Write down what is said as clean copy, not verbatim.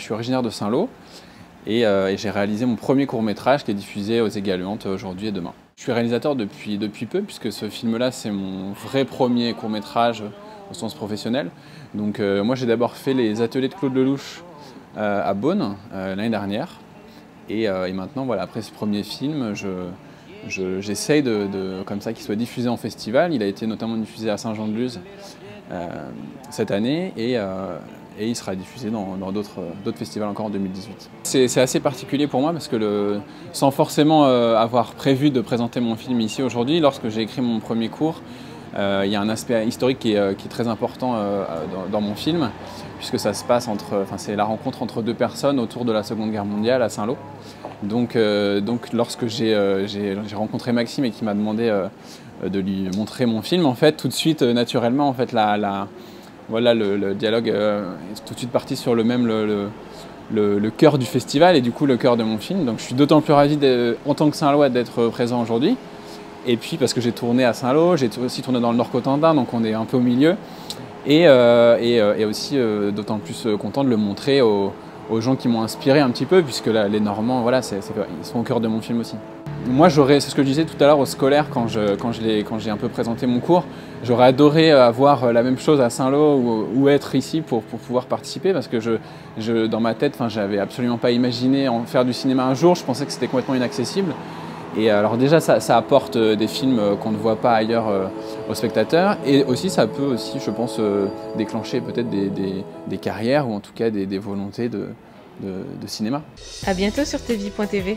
suis originaire de Saint-Lô et j'ai réalisé mon premier court-métrage qui est diffusé aux Égaluantes aujourd'hui et demain. Je suis réalisateur depuis peu puisque ce film-là c'est mon vrai premier court-métrage au sens professionnel. Donc moi j'ai d'abord fait les ateliers de Claude Lelouch à Beaune l'année dernière et maintenant voilà, après ce premier film j'essaye comme ça qu'il soit diffusé en festival. Il a été notamment diffusé à Saint-Jean-de-Luz cette année et il sera diffusé dans d'autres festivals encore en 2018. C'est assez particulier pour moi parce que sans forcément avoir prévu de présenter mon film ici aujourd'hui, lorsque j'ai écrit mon premier court, il y a un aspect historique qui est très important dans mon film, puisque ça se passe c'est la rencontre entre deux personnes autour de la Seconde Guerre mondiale à Saint-Lô. Donc lorsque j'ai rencontré Maxime et qu'il m'a demandé de lui montrer mon film, en fait, tout de suite, naturellement, en fait, voilà, le dialogue est tout de suite parti sur le cœur du festival et du coup le cœur de mon film. Donc je suis d'autant plus ravi en tant que Saint-Lois d'être présent aujourd'hui. Et puis parce que j'ai tourné à Saint-Lô, j'ai aussi tourné dans le Nord-Cotentin, donc on est un peu au milieu. Et aussi d'autant plus content de le montrer aux gens qui m'ont inspiré un petit peu, puisque là, les Normands, voilà, ils sont au cœur de mon film aussi. Moi, c'est ce que je disais tout à l'heure aux scolaires quand j'ai un peu présenté mon cours, j'aurais adoré avoir la même chose à Saint-Lô ou être ici pour pouvoir participer, parce que dans ma tête, j'avais absolument pas imaginé en faire du cinéma un jour, je pensais que c'était complètement inaccessible. Et alors déjà, ça apporte des films qu'on ne voit pas ailleurs aux spectateurs, et aussi ça peut aussi, je pense, déclencher peut-être des carrières ou en tout cas des volontés de cinéma. À bientôt sur tvie.tv.